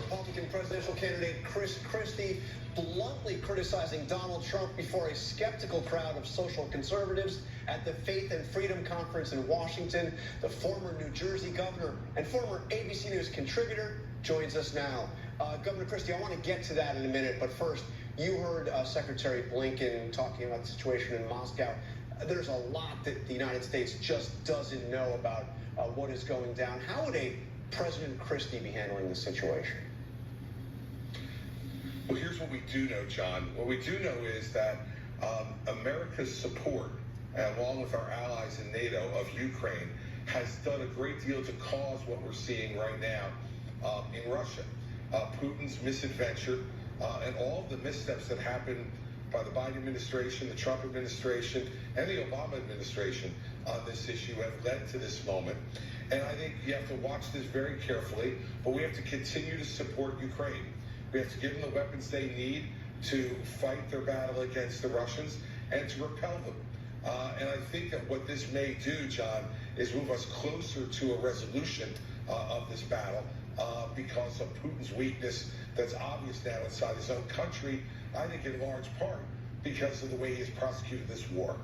Republican presidential candidate Kris Kristie bluntly criticizing Donald Trump before a skeptical crowd of social conservatives at the Faith and Freedom Conference in Washington. The former New Jersey governor and former ABC News contributor joins us now. Governor Kristie, I want to get to that in a minute, but first, you heard Secretary Blinken talking about the situation in Moscow. There's a lot that the United States just doesn't know about what is going down. How would a President Kristie be handling the situation? Well, here's what we do know, John. What we do know is that America's support, along with our allies in NATO of Ukraine, has done a great deal to cause what we're seeing right now in Russia. Putin's misadventure and all of the missteps that happened by the Biden administration, the Trump administration, and the Obama administration on this issue have led to this moment. And I think you have to watch this very carefully, but we have to continue to support Ukraine. We have to give them the weapons they need to fight their battle against the Russians and to repel them. And I think that what this may do, John, is move us closer to a resolution of this battle because of Putin's weakness that's obvious now inside his own country, I think in large part because of the way he's prosecuted this war.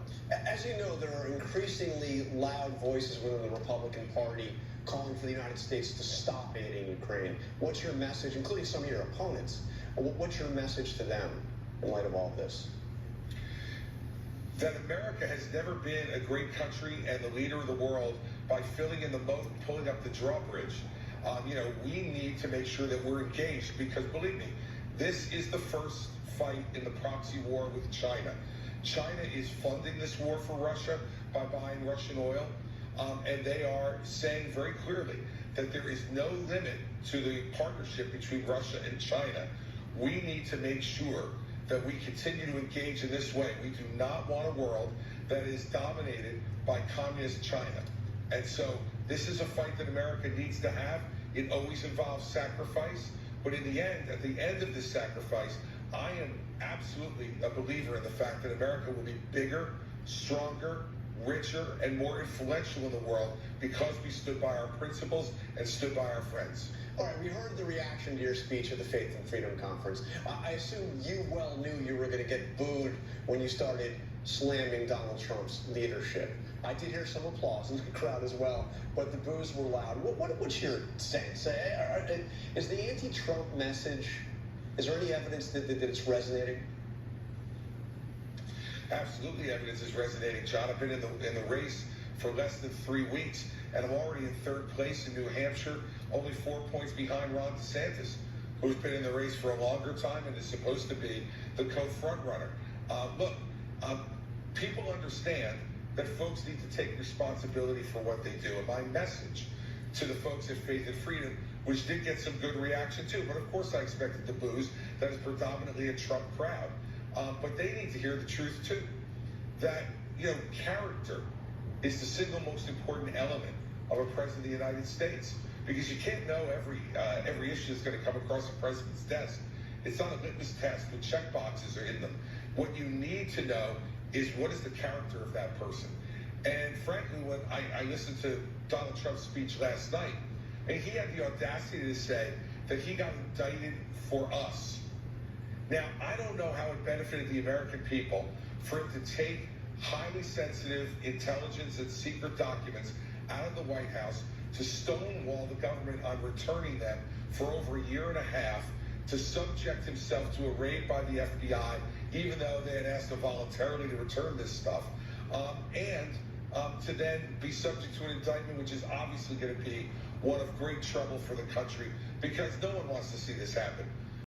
As you know, there are increasingly loud voices within the Republican Party calling for the United States to stop aiding Ukraine. What's your message, including some of your opponents, what's your message to them in light of all this? That America has never been a great country and the leader of the world by filling in the moat and pulling up the drawbridge. We need to make sure that we're engaged because, believe me, this is the first fight in the proxy war with China. China is funding this war for Russia by buying Russian oil, and they are saying very clearly that there is no limit to the partnership between Russia and China. We need to make sure that we continue to engage in this way. We do not want a world that is dominated by communist China. And so this is a fight that America needs to have. It always involves sacrifice, but in the end, at the end of this sacrifice, I am absolutely a believer in the fact that America will be bigger, stronger, richer, and more influential in the world because we stood by our principles and stood by our friends. All right, we heard the reaction to your speech at the Faith and Freedom Conference. I assume you well knew you were going to get booed when you started slamming Donald Trump's leadership. I did hear some applause in the crowd as well, but the boos were loud. What's your sense? Is the anti-Trump message, is there any evidence that it's resonating? Absolutely, evidence is resonating, John. I've been in the race for less than 3 weeks, and I'm already in third place in New Hampshire, only 4 points behind Ron DeSantis, who's been in the race for a longer time and is supposed to be the co-front runner. People understand that folks need to take responsibility for what they do. And my message to the folks at Faith and Freedom, which did get some good reaction too, but of course I expected the boos, that is predominantly a Trump crowd. But they need to hear the truth too. That, character is the single most important element of a president of the United States. Because you can't know every issue that's going to come across the president's desk. It's not a litmus test with check boxes are in them. What you need to know is what is the character of that person. And frankly, when I listened to Donald Trump's speech last night, and he had the audacity to say that he got indicted for us. Now, I don't know how it benefited the American people for him to take highly sensitive intelligence and secret documents out of the White House to stonewall the government on returning them for over a year and a half, to subject himself to a raid by the FBI, even though they had asked him voluntarily to return this stuff, and to then be subject to an indictment, which is obviously going to be one of great trouble for the country, because no one wants to see this happen.